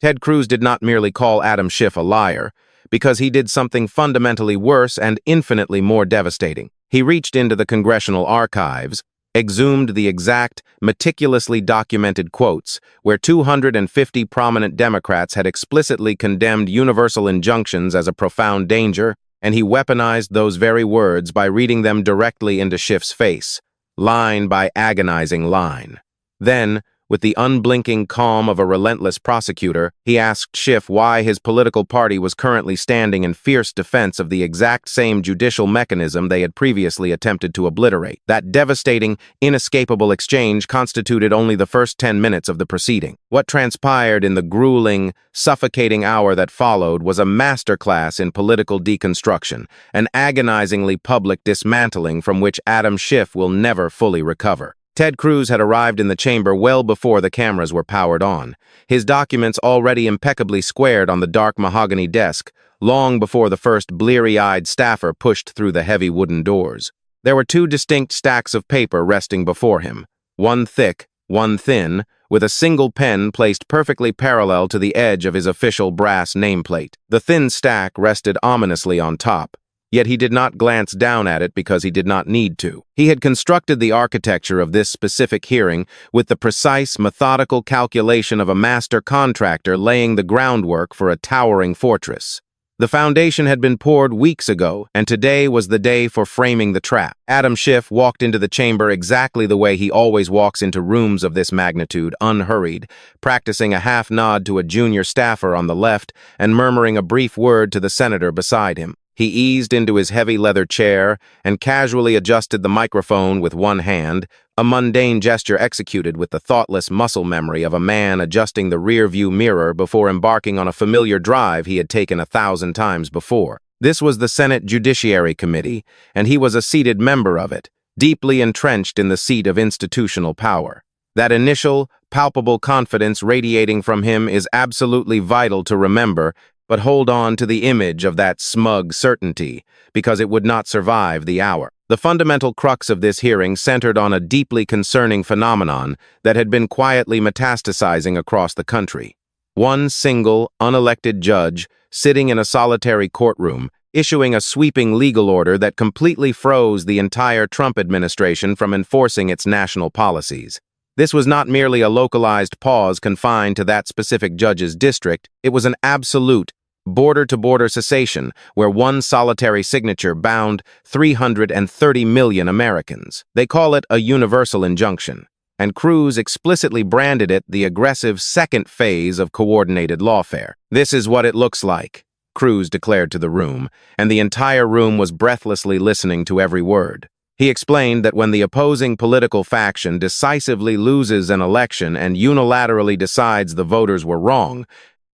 Ted Cruz did not merely call Adam Schiff a liar, because he did something fundamentally worse and infinitely more devastating. He reached into the congressional archives, exhumed the exact, meticulously documented quotes where 250 prominent Democrats had explicitly condemned universal injunctions as a profound danger, and he weaponized those very words by reading them directly into Schiff's face, line by agonizing line. Then, with the unblinking calm of a relentless prosecutor, he asked Schiff why his political party was currently standing in fierce defense of the exact same judicial mechanism they had previously attempted to obliterate. That devastating, inescapable exchange constituted only the first 10 minutes of the proceeding. What transpired in the grueling, suffocating hour that followed was a masterclass in political deconstruction, an agonizingly public dismantling from which Adam Schiff will never fully recover. Ted Cruz had arrived in the chamber well before the cameras were powered on, his documents already impeccably squared on the dark mahogany desk, long before the first bleary-eyed staffer pushed through the heavy wooden doors. There were two distinct stacks of paper resting before him, one thick, one thin, with a single pen placed perfectly parallel to the edge of his official brass nameplate. The thin stack rested ominously on top, yet he did not glance down at it because he did not need to. He had constructed the architecture of this specific hearing with the precise, methodical calculation of a master contractor laying the groundwork for a towering fortress. The foundation had been poured weeks ago, and today was the day for framing the trap. Adam Schiff walked into the chamber exactly the way he always walks into rooms of this magnitude, unhurried, practicing a half nod to a junior staffer on the left and murmuring a brief word to the senator beside him. He eased into his heavy leather chair and casually adjusted the microphone with one hand, a mundane gesture executed with the thoughtless muscle memory of a man adjusting the rear-view mirror before embarking on a familiar drive he had taken 1,000 times before. This was the Senate Judiciary Committee, and he was a seated member of it, deeply entrenched in the seat of institutional power. That initial, palpable confidence radiating from him is absolutely vital to remember, but hold on to the image of that smug certainty, because it would not survive the hour. The fundamental crux of this hearing centered on a deeply concerning phenomenon that had been quietly metastasizing across the country. One single, unelected judge, sitting in a solitary courtroom, issuing a sweeping legal order that completely froze the entire Trump administration from enforcing its national policies. This was not merely a localized pause confined to that specific judge's district, it was an absolute, border-to-border cessation where one solitary signature bound 330 million Americans. They call it a universal injunction, and Cruz explicitly branded it the aggressive second phase of coordinated lawfare. "This is what it looks like," Cruz declared to the room, and the entire room was breathlessly listening to every word. He explained that when the opposing political faction decisively loses an election and unilaterally decides the voters were wrong,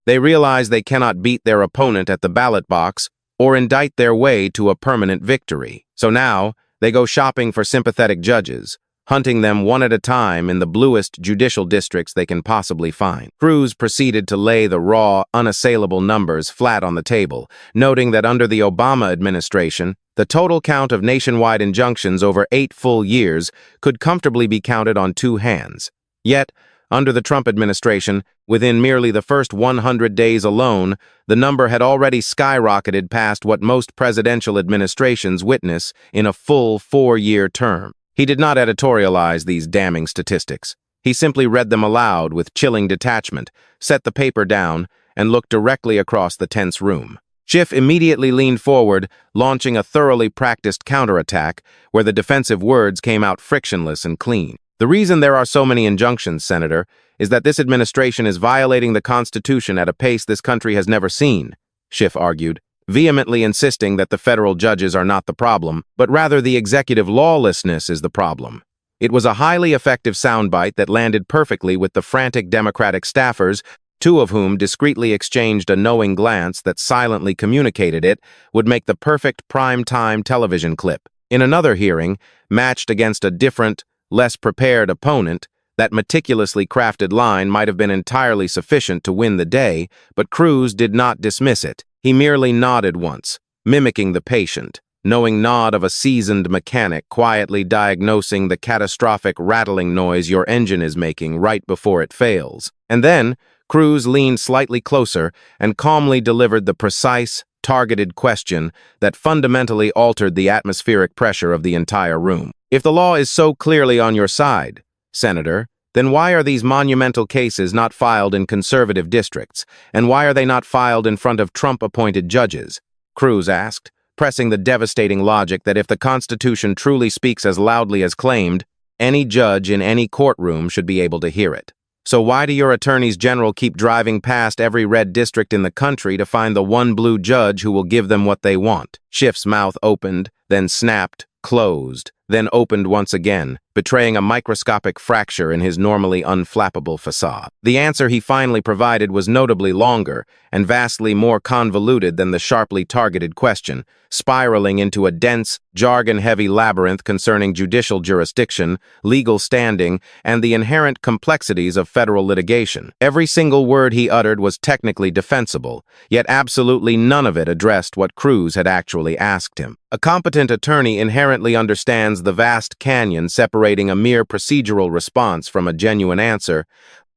they realize they cannot beat their opponent at the ballot box or indict their way to a permanent victory. So now, they go shopping for sympathetic judges, hunting them one at a time in the bluest judicial districts they can possibly find. Cruz proceeded to lay the raw, unassailable numbers flat on the table, noting that under the Obama administration, the total count of nationwide injunctions over 8 full years could comfortably be counted on 2 hands. Yet, under the Trump administration, within merely the first 100 days alone, the number had already skyrocketed past what most presidential administrations witness in a full 4-year term. He did not editorialize these damning statistics. He simply read them aloud with chilling detachment, set the paper down, and looked directly across the tense room. Schiff immediately leaned forward, launching a thoroughly practiced counterattack where the defensive words came out frictionless and clean. "The reason there are so many injunctions, Senator, is that this administration is violating the Constitution at a pace this country has never seen," Schiff argued, vehemently insisting that the federal judges are not the problem, but rather the executive lawlessness is the problem. It was a highly effective soundbite that landed perfectly with the frantic Democratic staffers, 2 of whom discreetly exchanged a knowing glance that silently communicated it would make the perfect prime-time television clip. In another hearing, matched against a different, less prepared opponent, that meticulously crafted line might have been entirely sufficient to win the day, but Cruz did not dismiss it. He merely nodded once, mimicking the patient, knowing nod of a seasoned mechanic quietly diagnosing the catastrophic rattling noise your engine is making right before it fails. And then, Cruz leaned slightly closer and calmly delivered the precise, targeted question that fundamentally altered the atmospheric pressure of the entire room. If the law is so clearly on your side, Senator, then why are these monumental cases not filed in conservative districts, and why are they not filed in front of Trump-appointed judges? Cruz asked, pressing the devastating logic that if the Constitution truly speaks as loudly as claimed, any judge in any courtroom should be able to hear it. So why do your attorneys general keep driving past every red district in the country to find the one blue judge who will give them what they want? Schiff's mouth opened, then snapped, closed, then opened once again, betraying a microscopic fracture in his normally unflappable facade. The answer he finally provided was notably longer and vastly more convoluted than the sharply targeted question, spiraling into a dense, jargon-heavy labyrinth concerning judicial jurisdiction, legal standing, and the inherent complexities of federal litigation. Every single word he uttered was technically defensible, yet absolutely none of it addressed what Cruz had actually asked him. A competent attorney inherently understands the vast canyon separating a mere procedural response from a genuine answer,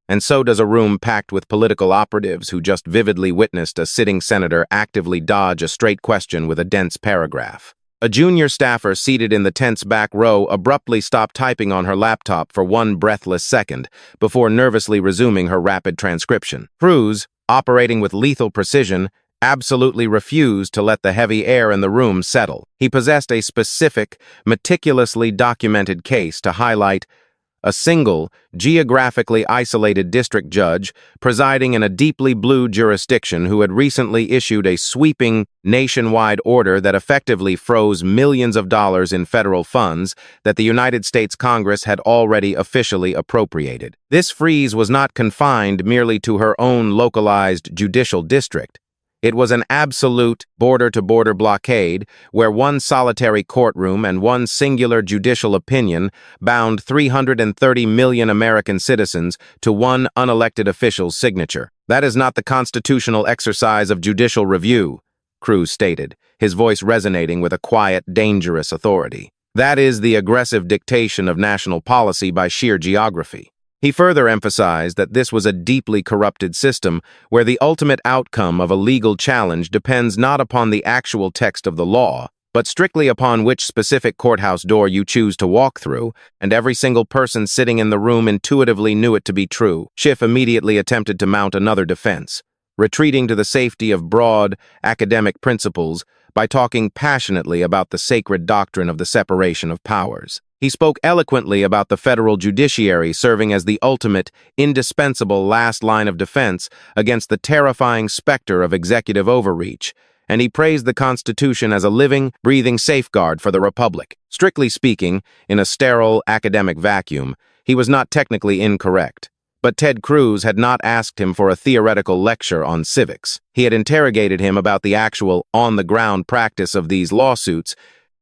and so does a room packed with political operatives who just vividly witnessed a sitting senator actively dodge a straight question with a dense paragraph. A junior staffer seated in the tense back row abruptly stopped typing on her laptop for one breathless second before nervously resuming her rapid transcription. Cruz, operating with lethal precision, absolutely refused to let the heavy air in the room settle. He possessed a specific, meticulously documented case to highlight: a single, geographically isolated district judge presiding in a deeply blue jurisdiction who had recently issued a sweeping, nationwide order that effectively froze millions of dollars in federal funds that the United States Congress had already officially appropriated. This freeze was not confined merely to her own localized judicial district. It was an absolute border-to-border blockade where one solitary courtroom and one singular judicial opinion bound 330 million American citizens to one unelected official's signature. That is not the constitutional exercise of judicial review, Cruz stated, his voice resonating with a quiet, dangerous authority. That is the aggressive dictation of national policy by sheer geography. He further emphasized that this was a deeply corrupted system where the ultimate outcome of a legal challenge depends not upon the actual text of the law, but strictly upon which specific courthouse door you choose to walk through, and every single person sitting in the room intuitively knew it to be true. Schiff immediately attempted to mount another defense, retreating to the safety of broad, academic principles by talking passionately about the sacred doctrine of the separation of powers. He spoke eloquently about the federal judiciary serving as the ultimate, indispensable last line of defense against the terrifying specter of executive overreach, and he praised the Constitution as a living, breathing safeguard for the Republic. Strictly speaking, in a sterile academic vacuum, he was not technically incorrect. But Ted Cruz had not asked him for a theoretical lecture on civics. He had interrogated him about the actual, on-the-ground practice of these lawsuits,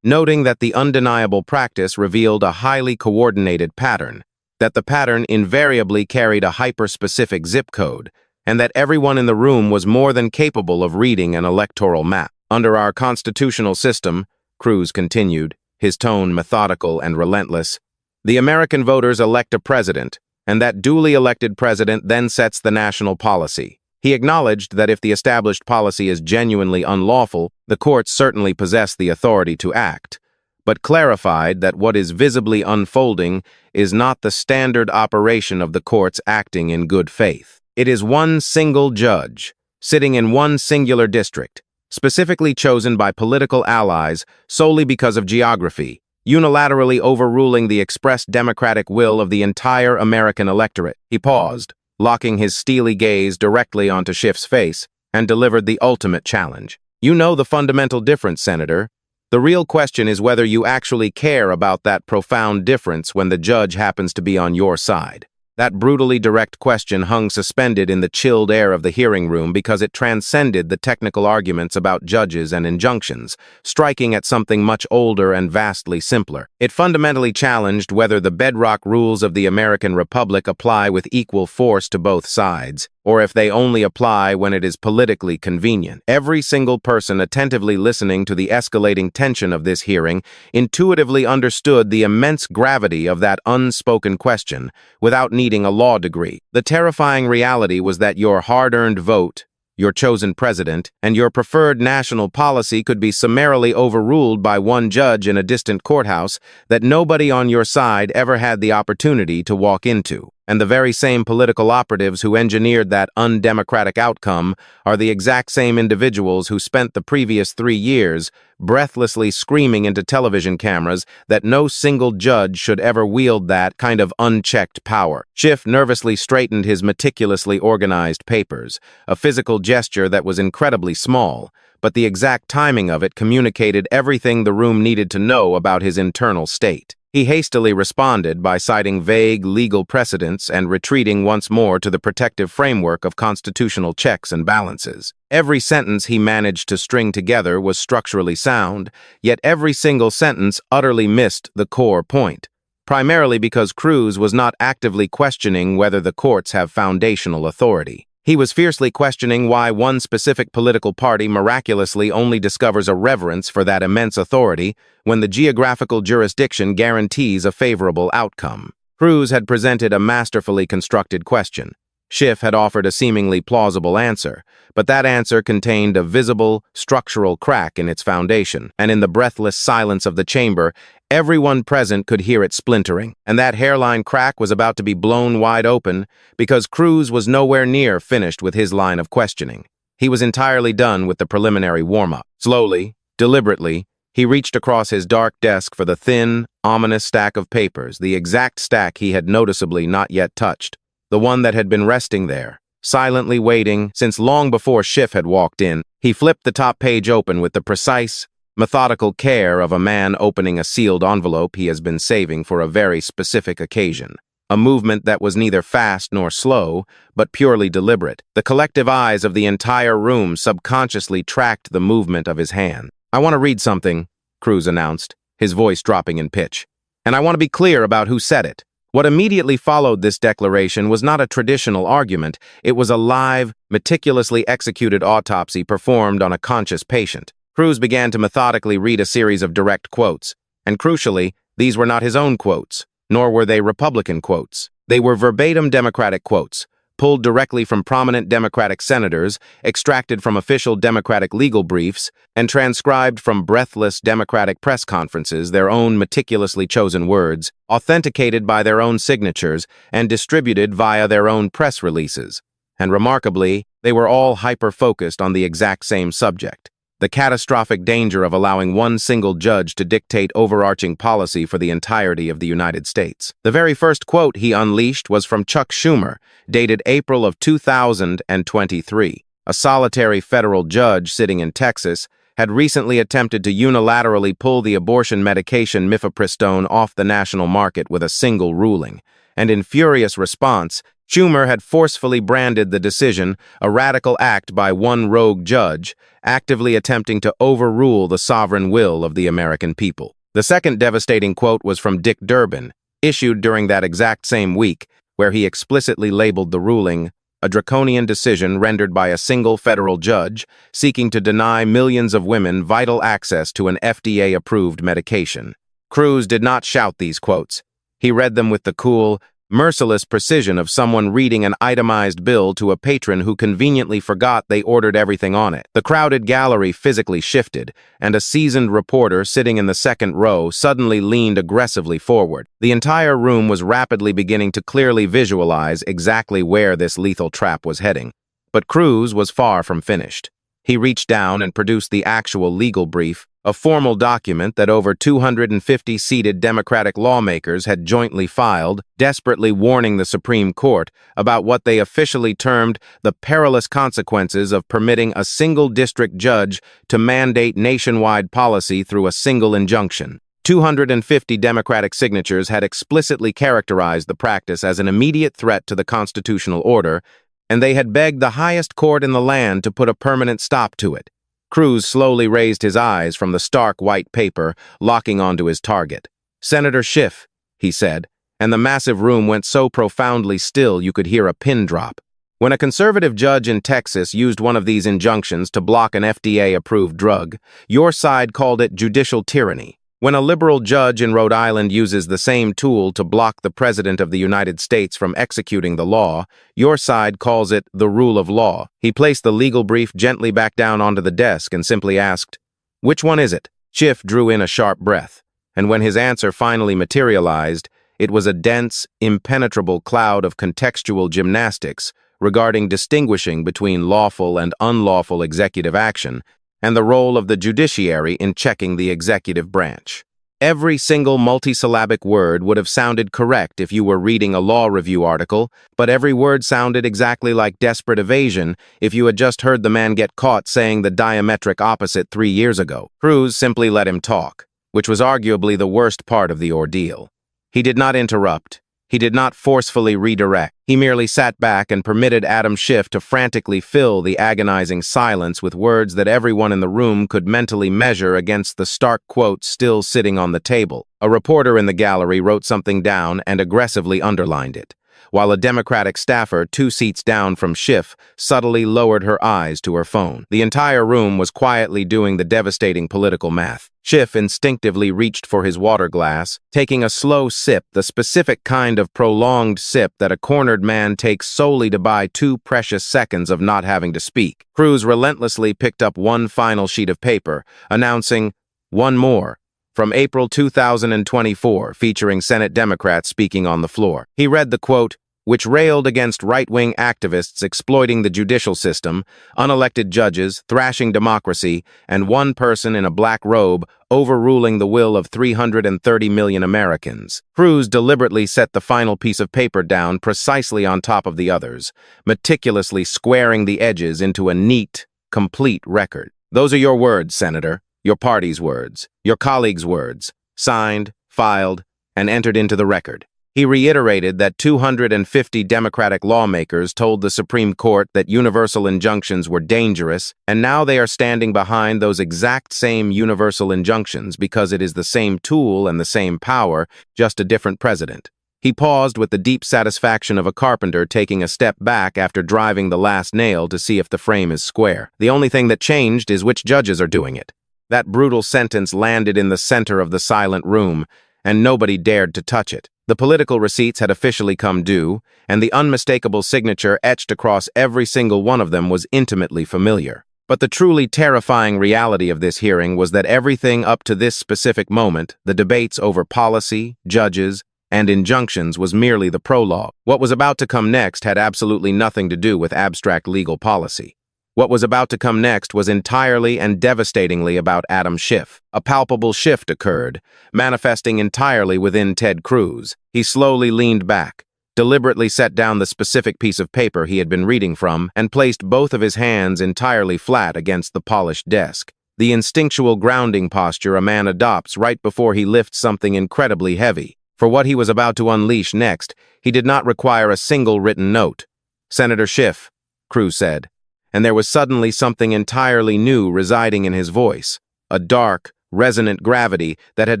noting that the undeniable practice revealed a highly coordinated pattern, that the pattern invariably carried a hyper-specific zip code, and that everyone in the room was more than capable of reading an electoral map. Under our constitutional system, Cruz continued, his tone methodical and relentless, the American voters elect a president, and that duly elected president then sets the national policy. He acknowledged that if the established policy is genuinely unlawful, the courts certainly possess the authority to act, but clarified that what is visibly unfolding is not the standard operation of the courts acting in good faith. It is one single judge, sitting in one singular district, specifically chosen by political allies solely because of geography, unilaterally overruling the expressed democratic will of the entire American electorate. He paused, locking his steely gaze directly onto Schiff's face, and delivered the ultimate challenge. You know the fundamental difference, Senator. The real question is whether you actually care about that profound difference when the judge happens to be on your side. That brutally direct question hung suspended in the chilled air of the hearing room because it transcended the technical arguments about judges and injunctions, striking at something much older and vastly simpler. It fundamentally challenged whether the bedrock rules of the American Republic apply with equal force to both sides. or if they only apply when it is politically convenient. Every single person attentively listening to the escalating tension of this hearing intuitively understood the immense gravity of that unspoken question without needing a law degree. The terrifying reality was that your hard-earned vote, your chosen president, and your preferred national policy could be summarily overruled by one judge in a distant courthouse that nobody on your side ever had the opportunity to walk into. And the very same political operatives who engineered that undemocratic outcome are the exact same individuals who spent the previous 3 years breathlessly screaming into television cameras that no single judge should ever wield that kind of unchecked power. Schiff nervously straightened his meticulously organized papers, a physical gesture that was incredibly small, but the exact timing of it communicated everything the room needed to know about his internal state. He hastily responded by citing vague legal precedents and retreating once more to the protective framework of constitutional checks and balances. Every sentence he managed to string together was structurally sound, yet every single sentence utterly missed the core point, primarily because Cruz was not actively questioning whether the courts have foundational authority. He was fiercely questioning why one specific political party miraculously only discovers a reverence for that immense authority when the geographical jurisdiction guarantees a favorable outcome. Cruz had presented a masterfully constructed question. Schiff had offered a seemingly plausible answer, but that answer contained a visible, structural crack in its foundation, and in the breathless silence of the chamber, everyone present could hear it splintering, and that hairline crack was about to be blown wide open because Cruz was nowhere near finished with his line of questioning. He was entirely done with the preliminary warm-up. Slowly, deliberately, he reached across his dark desk for the thin, ominous stack of papers, the exact stack he had noticeably not yet touched, the one that had been resting there, silently waiting since long before Schiff had walked in. He flipped the top page open with the precise, methodical care of a man opening a sealed envelope he has been saving for a very specific occasion. A movement that was neither fast nor slow, but purely deliberate. The collective eyes of the entire room subconsciously tracked the movement of his hand. "I want to read something," Cruz announced, his voice dropping in pitch. "And I want to be clear about who said it." What immediately followed this declaration was not a traditional argument. It was a live, meticulously executed autopsy performed on a conscious patient. Cruz began to methodically read a series of direct quotes, and crucially, these were not his own quotes, nor were they Republican quotes. They were verbatim Democratic quotes, pulled directly from prominent Democratic senators, extracted from official Democratic legal briefs, and transcribed from breathless Democratic press conferences, their own meticulously chosen words, authenticated by their own signatures, and distributed via their own press releases. And remarkably, they were all hyper-focused on the exact same subject: the catastrophic danger of allowing one single judge to dictate overarching policy for the entirety of the United States. The very first quote he unleashed was from Chuck Schumer, dated April of 2023. A solitary federal judge sitting in Texas had recently attempted to unilaterally pull the abortion medication mifepristone off the national market with a single ruling, and in furious response, Schumer had forcefully branded the decision a radical act by one rogue judge, actively attempting to overrule the sovereign will of the American people. The second devastating quote was from Dick Durbin, issued during that exact same week, where he explicitly labeled the ruling a draconian decision rendered by a single federal judge seeking to deny millions of women vital access to an FDA-approved medication. Cruz did not shout these quotes. He read them with the cool, merciless precision of someone reading an itemized bill to a patron who conveniently forgot they ordered everything on it. The crowded gallery physically shifted, and a seasoned reporter sitting in the second row suddenly leaned aggressively forward. The entire room was rapidly beginning to clearly visualize exactly where this lethal trap was heading. But Cruz was far from finished. He reached down and produced the actual legal brief, a formal document that over 250 seated Democratic lawmakers had jointly filed, desperately warning the Supreme Court about what they officially termed the perilous consequences of permitting a single district judge to mandate nationwide policy through a single injunction. 250 Democratic signatures had explicitly characterized the practice as an immediate threat to the constitutional order, and they had begged the highest court in the land to put a permanent stop to it. Cruz slowly raised his eyes from the stark white paper, locking onto his target. "Senator Schiff," he said, and the massive room went so profoundly still you could hear a pin drop. When a conservative judge in Texas used one of these injunctions to block an FDA-approved drug, your side called it judicial tyranny. When a liberal judge in Rhode Island uses the same tool to block the President of the United States from executing the law, your side calls it the rule of law. He placed the legal brief gently back down onto the desk and simply asked, "Which one is it?" Schiff drew in a sharp breath, and when his answer finally materialized, it was a dense, impenetrable cloud of contextual gymnastics regarding distinguishing between lawful and unlawful executive action and the role of the judiciary in checking the executive branch. Every single multisyllabic word would have sounded correct if you were reading a law review article, but every word sounded exactly like desperate evasion if you had just heard the man get caught saying the diametric opposite 3 years ago. Cruz simply let him talk, which was arguably the worst part of the ordeal. He did not interrupt. He did not forcefully redirect. He merely sat back and permitted Adam Schiff to frantically fill the agonizing silence with words that everyone in the room could mentally measure against the stark quote still sitting on the table. A reporter in the gallery wrote something down and aggressively underlined it, while a Democratic staffer 2 seats down from Schiff subtly lowered her eyes to her phone. The entire room was quietly doing the devastating political math. Schiff instinctively reached for his water glass, taking a slow sip, the specific kind of prolonged sip that a cornered man takes solely to buy 2 precious seconds of not having to speak. Cruz relentlessly picked up one final sheet of paper, announcing, "One more," from April 2024, featuring Senate Democrats speaking on the floor. He read the quote, which railed against right-wing activists exploiting the judicial system, unelected judges, thrashing democracy, and one person in a black robe overruling the will of 330 million Americans. Cruz deliberately set the final piece of paper down precisely on top of the others, meticulously squaring the edges into a neat, complete record. "Those are your words, Senator. Your party's words, your colleagues' words, signed, filed, and entered into the record." He reiterated that 250 Democratic lawmakers told the Supreme Court that universal injunctions were dangerous, and now they are standing behind those exact same universal injunctions because it is the same tool and the same power, just a different president. He paused with the deep satisfaction of a carpenter taking a step back after driving the last nail to see if the frame is square. The only thing that changed is which judges are doing it. That brutal sentence landed in the center of the silent room, and nobody dared to touch it. The political receipts had officially come due, and the unmistakable signature etched across every single one of them was intimately familiar. But the truly terrifying reality of this hearing was that everything up to this specific moment, the debates over policy, judges, and injunctions, was merely the prologue. What was about to come next had absolutely nothing to do with abstract legal policy. What was about to come next was entirely and devastatingly about Adam Schiff. A palpable shift occurred, manifesting entirely within Ted Cruz. He slowly leaned back, deliberately set down the specific piece of paper he had been reading from, and placed both of his hands entirely flat against the polished desk. The instinctual grounding posture a man adopts right before he lifts something incredibly heavy. For what he was about to unleash next, he did not require a single written note. "Senator Schiff," Cruz said, and there was suddenly something entirely new residing in his voice, a dark, resonant gravity that had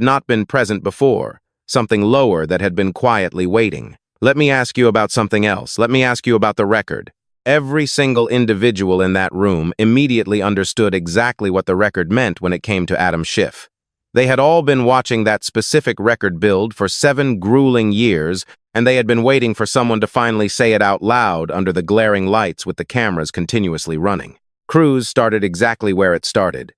not been present before, something lower that had been quietly waiting. "Let me ask you about something else. Let me ask you about the record." Every single individual in that room immediately understood exactly what the record meant when it came to Adam Schiff. They had all been watching that specific record build for 7 grueling years, and they had been waiting for someone to finally say it out loud under the glaring lights with the cameras continuously running. Cruz started exactly where it started.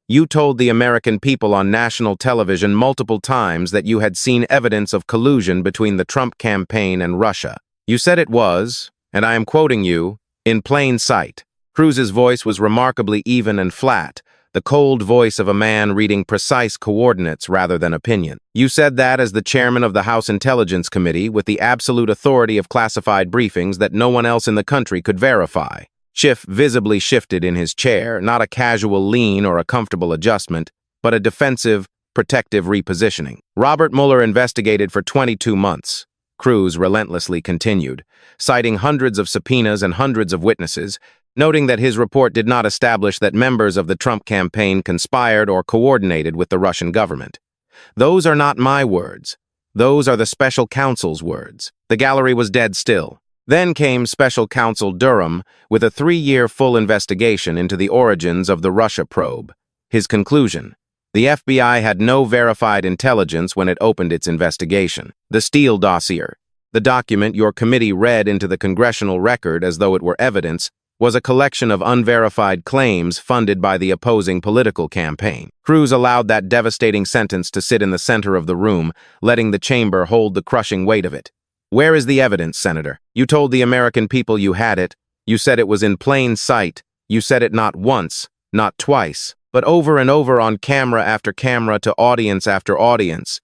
"You told the American people on national television multiple times that you had seen evidence of collusion between the Trump campaign and Russia. You said it was, and I am quoting you, in plain sight." Cruz's voice was remarkably even and flat, the cold voice of a man reading precise coordinates rather than opinion. "You said that as the chairman of the House Intelligence Committee with the absolute authority of classified briefings that no one else in the country could verify." Schiff visibly shifted in his chair, not a casual lean or a comfortable adjustment, but a defensive, protective repositioning. "Robert Mueller investigated for 22 months. Cruz relentlessly continued, citing hundreds of subpoenas and hundreds of witnesses, noting that his report did not establish that members of the Trump campaign conspired or coordinated with the Russian government. "Those are not my words. Those are the special counsel's words." The gallery was dead still. Then came Special Counsel Durham with a 3-year full investigation into the origins of the Russia probe. His conclusion: the FBI had no verified intelligence when it opened its investigation. The Steele dossier, the document your committee read into the congressional record as though it were evidence, was a collection of unverified claims funded by the opposing political campaign. Cruz allowed that devastating sentence to sit in the center of the room, letting the chamber hold the crushing weight of it. Where is the evidence, Senator? You told the American people you had it. You said it was in plain sight. You said it not once, not twice, but over and over on camera after camera to audience after audience.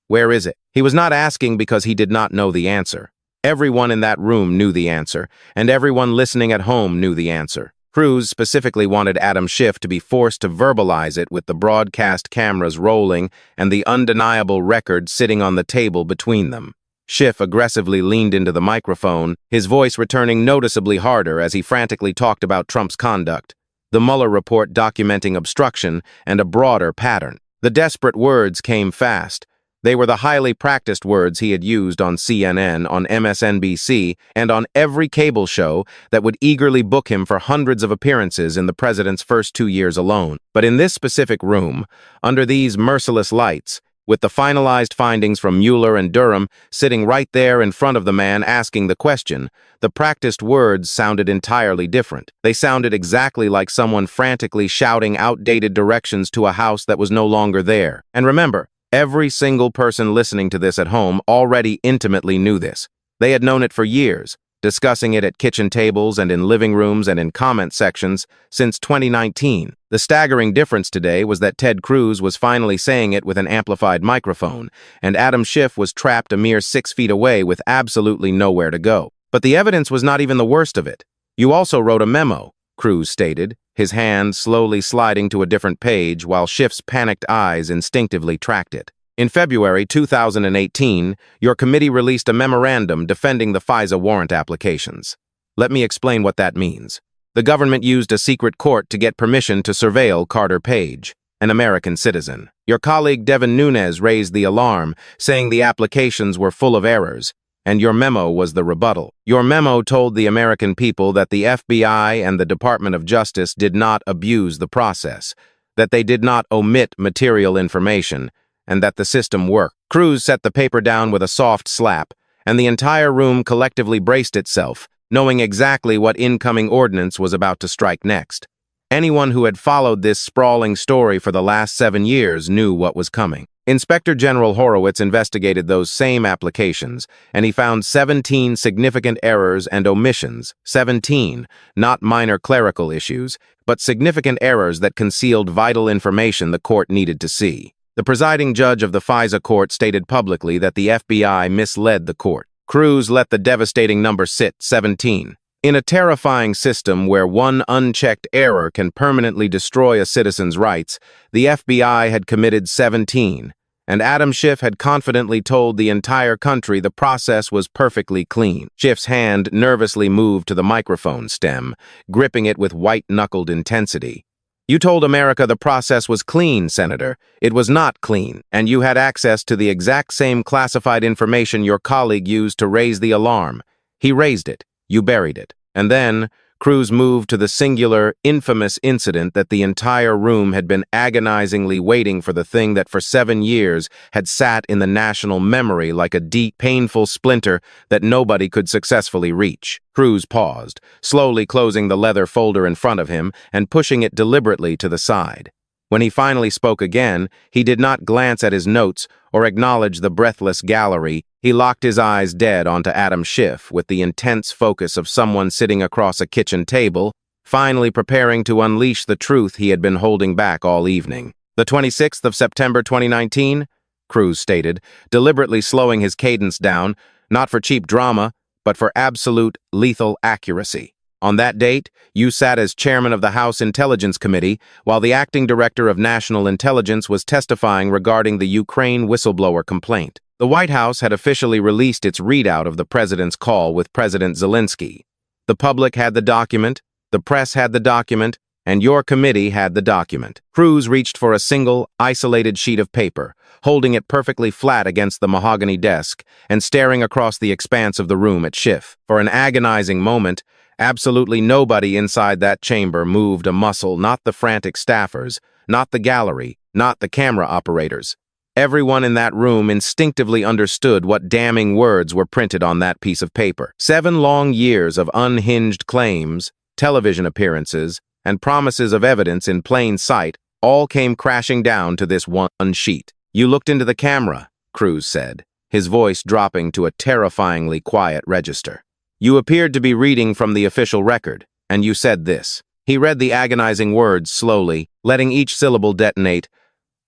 Where is it? He was not asking because he did not know the answer. Everyone in that room knew the answer, and everyone listening at home knew the answer. Cruz specifically wanted Adam Schiff to be forced to verbalize it with the broadcast cameras rolling and the undeniable record sitting on the table between them. Schiff aggressively leaned into the microphone, his voice returning noticeably harder as he frantically talked about Trump's conduct, the Mueller report documenting obstruction, and a broader pattern. The desperate words came fast. They were the highly practiced words he had used on CNN, on MSNBC, and on every cable show that would eagerly book him for hundreds of appearances in the president's first 2 years alone. But in this specific room, under these merciless lights, with the finalized findings from Mueller and Durham sitting right there in front of the man asking the question, the practiced words sounded entirely different. They sounded exactly like someone frantically shouting outdated directions to a house that was no longer there. And remember, every single person listening to this at home already intimately knew this. They had known it for years, discussing it at kitchen tables and in living rooms and in comment sections since 2019. The staggering difference today was that Ted Cruz was finally saying it with an amplified microphone, and Adam Schiff was trapped a mere 6 feet away with absolutely nowhere to go. But the evidence was not even the worst of it. You also wrote a memo, Cruz stated, his hand slowly sliding to a different page while Schiff's panicked eyes instinctively tracked it. In February 2018, your committee released a memorandum defending the FISA warrant applications. Let me explain what that means. The government used a secret court to get permission to surveil Carter Page, an American citizen. Your colleague Devin Nunes raised the alarm, saying the applications were full of errors, and your memo was the rebuttal. Your memo told the American people that the FBI and the Department of Justice did not abuse the process, that they did not omit material information, and that the system worked. Cruz set the paper down with a soft slap, and the entire room collectively braced itself, knowing exactly what incoming ordinance was about to strike next. Anyone who had followed this sprawling story for the last 7 years knew what was coming. Inspector General Horowitz investigated those same applications, and he found 17 significant errors and omissions. 17, not minor clerical issues, but significant errors that concealed vital information the court needed to see. The presiding judge of the FISA court stated publicly that the FBI misled the court. Cruz let the devastating number sit, 17. In a terrifying system where one unchecked error can permanently destroy a citizen's rights, the FBI had committed 17, and Adam Schiff had confidently told the entire country the process was perfectly clean. Schiff's hand nervously moved to the microphone stem, gripping it with white-knuckled intensity. You told America the process was clean, Senator. It was not clean, and you had access to the exact same classified information your colleague used to raise the alarm. He raised it. You buried it. And then, Cruz moved to the singular, infamous incident that the entire room had been agonizingly waiting for, the thing that for 7 years had sat in the national memory like a deep, painful splinter that nobody could successfully reach. Cruz paused, slowly closing the leather folder in front of him and pushing it deliberately to the side. When he finally spoke again, he did not glance at his notes or acknowledge the breathless gallery. He locked his eyes dead onto Adam Schiff with the intense focus of someone sitting across a kitchen table, finally preparing to unleash the truth he had been holding back all evening. The 26th of September 2019, Cruz stated, deliberately slowing his cadence down, not for cheap drama, but for absolute, lethal accuracy. On that date, you sat as chairman of the House Intelligence Committee, while the acting director of National Intelligence was testifying regarding the Ukraine whistleblower complaint. The White House had officially released its readout of the president's call with President Zelensky. The public had the document, the press had the document, and your committee had the document. Cruz reached for a single, isolated sheet of paper, holding it perfectly flat against the mahogany desk and staring across the expanse of the room at Schiff. For an agonizing moment, absolutely nobody inside that chamber moved a muscle, not the frantic staffers, not the gallery, not the camera operators. Everyone in that room instinctively understood what damning words were printed on that piece of paper. 7 long years of unhinged claims, television appearances, and promises of evidence in plain sight all came crashing down to this one sheet. "You looked into the camera," Cruz said, his voice dropping to a terrifyingly quiet register. "You appeared to be reading from the official record, and you said this." He read the agonizing words slowly, letting each syllable detonate.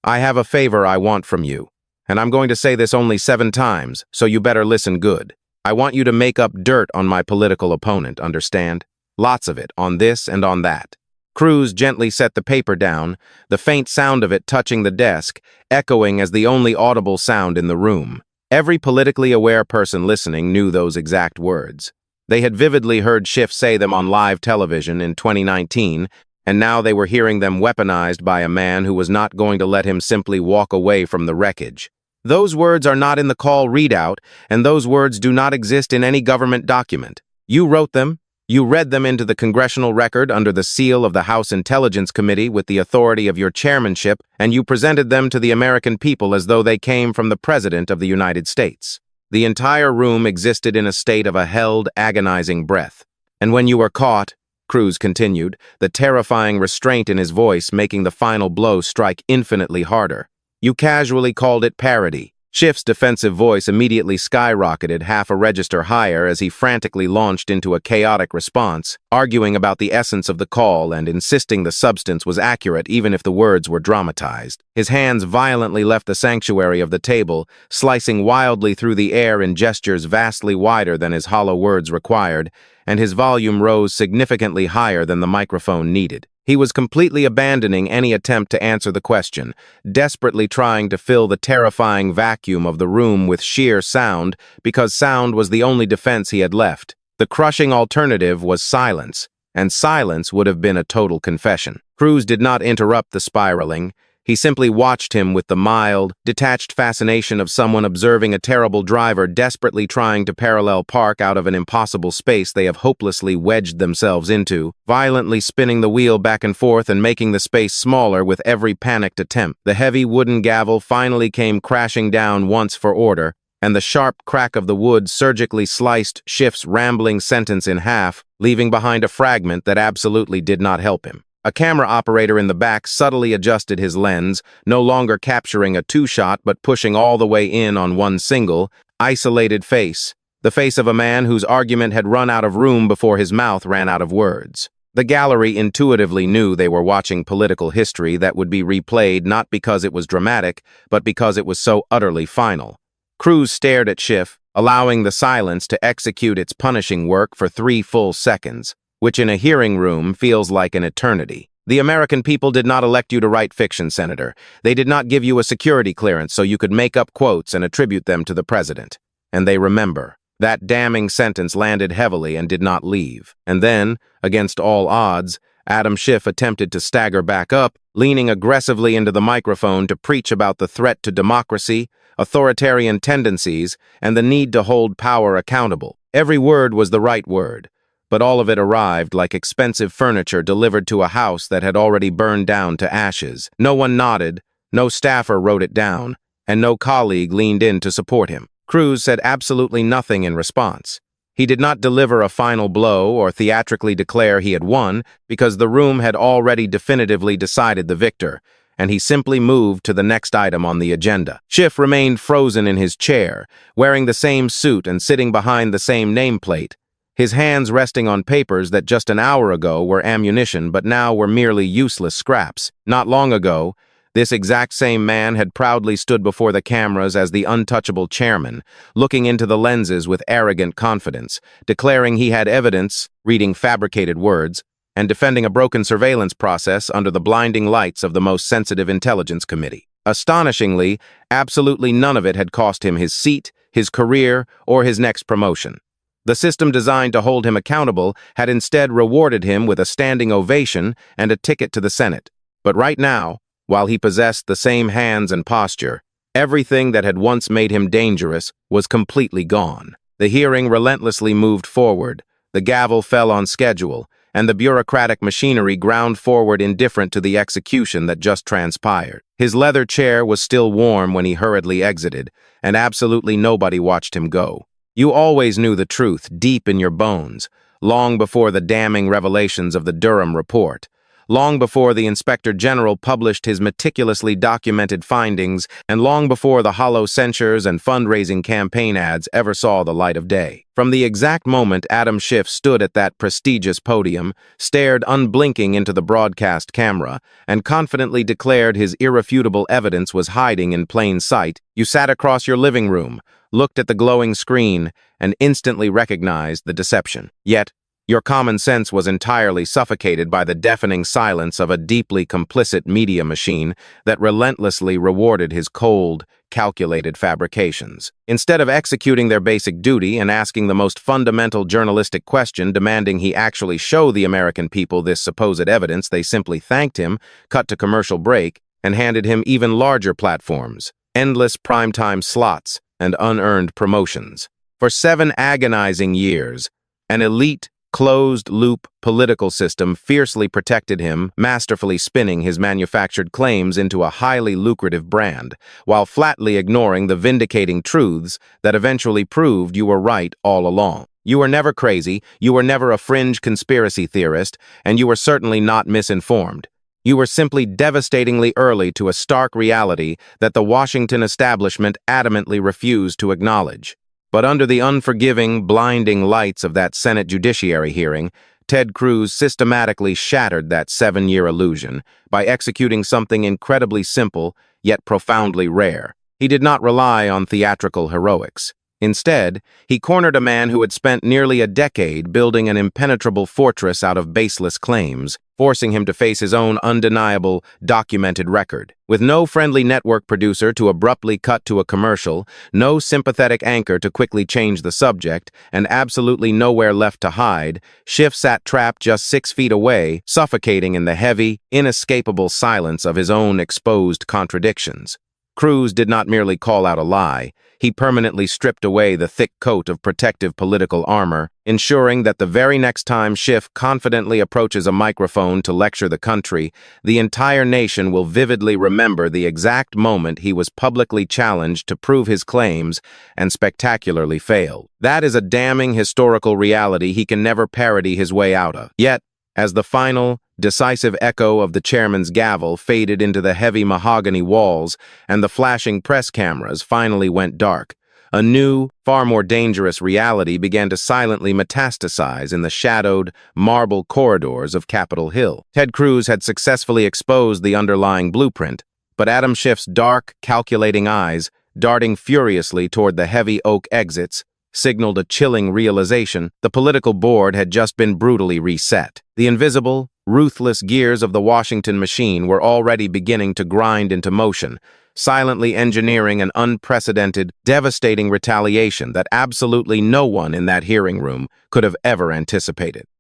"I have a favor I want from you, and I'm going to say this only 7 times, so you better listen good. I want you to make up dirt on my political opponent, understand? Lots of it, on this and on that." Cruz gently set the paper down, the faint sound of it touching the desk, echoing as the only audible sound in the room. Every politically aware person listening knew those exact words. They had vividly heard Schiff say them on live television in 2019, and now they were hearing them weaponized by a man who was not going to let him simply walk away from the wreckage. Those words are not in the call readout, and those words do not exist in any government document. You wrote them. You read them into the congressional record under the seal of the House Intelligence Committee with the authority of your chairmanship, and you presented them to the American people as though they came from the President of the United States. The entire room existed in a state of a held, agonizing breath. And when you were caught, Cruz continued, the terrifying restraint in his voice making the final blow strike infinitely harder, you casually called it parody. Schiff's defensive voice immediately skyrocketed half a register higher as he frantically launched into a chaotic response, arguing about the essence of the call and insisting the substance was accurate even if the words were dramatized. His hands violently left the sanctuary of the table, slicing wildly through the air in gestures vastly wider than his hollow words required, and his volume rose significantly higher than the microphone needed. He was completely abandoning any attempt to answer the question, desperately trying to fill the terrifying vacuum of the room with sheer sound because sound was the only defense he had left. The crushing alternative was silence, and silence would have been a total confession. Cruz did not interrupt the spiraling. He simply watched him with the mild, detached fascination of someone observing a terrible driver desperately trying to parallel park out of an impossible space they have hopelessly wedged themselves into, violently spinning the wheel back and forth and making the space smaller with every panicked attempt. The heavy wooden gavel finally came crashing down once for order, and the sharp crack of the wood surgically sliced Schiff's rambling sentence in half, leaving behind a fragment that absolutely did not help him. A camera operator in the back subtly adjusted his lens, no longer capturing a 2-shot but pushing all the way in on one single, isolated face, the face of a man whose argument had run out of room before his mouth ran out of words. The gallery intuitively knew they were watching political history that would be replayed not because it was dramatic, but because it was so utterly final. Cruz stared at Schiff, allowing the silence to execute its punishing work for 3 full seconds. Which in a hearing room feels like an eternity. The American people did not elect you to write fiction, Senator. They did not give you a security clearance so you could make up quotes and attribute them to the president. And they remember. That damning sentence landed heavily and did not leave. And then, against all odds, Adam Schiff attempted to stagger back up, leaning aggressively into the microphone to preach about the threat to democracy, authoritarian tendencies, and the need to hold power accountable. Every word was the right word. But all of it arrived like expensive furniture delivered to a house that had already burned down to ashes. No one nodded, no staffer wrote it down, and no colleague leaned in to support him. Cruz said absolutely nothing in response. He did not deliver a final blow or theatrically declare he had won because the room had already definitively decided the victor, and he simply moved to the next item on the agenda. Schiff remained frozen in his chair, wearing the same suit and sitting behind the same nameplate, his hands resting on papers that just an hour ago were ammunition but now were merely useless scraps. Not long ago, this exact same man had proudly stood before the cameras as the untouchable chairman, looking into the lenses with arrogant confidence, declaring he had evidence, reading fabricated words, and defending a broken surveillance process under the blinding lights of the most sensitive intelligence committee. Astonishingly, absolutely none of it had cost him his seat, his career, or his next promotion. The system designed to hold him accountable had instead rewarded him with a standing ovation and a ticket to the Senate. But right now, while he possessed the same hands and posture, Everything that had once made him dangerous was completely gone. The hearing relentlessly moved forward. The gavel fell on schedule, and the bureaucratic machinery ground forward indifferent to the execution that just transpired. His leather chair was still warm when he hurriedly exited, and absolutely nobody watched him go. You always knew the truth deep in your bones, long before the damning revelations of the Durham report, long before the Inspector General published his meticulously documented findings, and long before the hollow censures and fundraising campaign ads ever saw the light of day. From the exact moment Adam Schiff stood at that prestigious podium, stared unblinking into the broadcast camera, and confidently declared his irrefutable evidence was hiding in plain sight, you sat across your living room, looked at the glowing screen, and instantly recognized the deception. Yet, your common sense was entirely suffocated by the deafening silence of a deeply complicit media machine that relentlessly rewarded his cold, calculated fabrications. Instead of executing their basic duty and asking the most fundamental journalistic question demanding he actually show the American people this supposed evidence, they simply thanked him, cut to commercial break, and handed him even larger platforms, endless primetime slots, and unearned promotions. For 7 agonizing years, an elite, closed-loop political system fiercely protected him, masterfully spinning his manufactured claims into a highly lucrative brand, while flatly ignoring the vindicating truths that eventually proved you were right all along. You were never crazy, you were never a fringe conspiracy theorist, and you were certainly not misinformed. You were simply devastatingly early to a stark reality that the Washington establishment adamantly refused to acknowledge. But under the unforgiving, blinding lights of that Senate Judiciary hearing, Ted Cruz systematically shattered that 7-year illusion by executing something incredibly simple, yet profoundly rare. He did not rely on theatrical heroics. Instead, he cornered a man who had spent nearly a decade building an impenetrable fortress out of baseless claims, forcing him to face his own undeniable, documented record. With no friendly network producer to abruptly cut to a commercial, no sympathetic anchor to quickly change the subject, and absolutely nowhere left to hide, Schiff sat trapped just 6 feet away, suffocating in the heavy, inescapable silence of his own exposed contradictions. Cruz did not merely call out a lie, he permanently stripped away the thick coat of protective political armor, ensuring that the very next time Schiff confidently approaches a microphone to lecture the country, the entire nation will vividly remember the exact moment he was publicly challenged to prove his claims and spectacularly failed. That is a damning historical reality he can never parody his way out of. Yet, as the final, decisive echo of the chairman's gavel faded into the heavy mahogany walls and the flashing press cameras finally went dark, a new, far more dangerous reality began to silently metastasize in the shadowed, marble corridors of Capitol Hill. Ted Cruz had successfully exposed the underlying blueprint, but Adam Schiff's dark, calculating eyes, darting furiously toward the heavy oak exits, signaled a chilling realization: the political board had just been brutally reset. The invisible, ruthless gears of the Washington machine were already beginning to grind into motion, silently engineering an unprecedented, devastating retaliation that absolutely no one in that hearing room could have ever anticipated.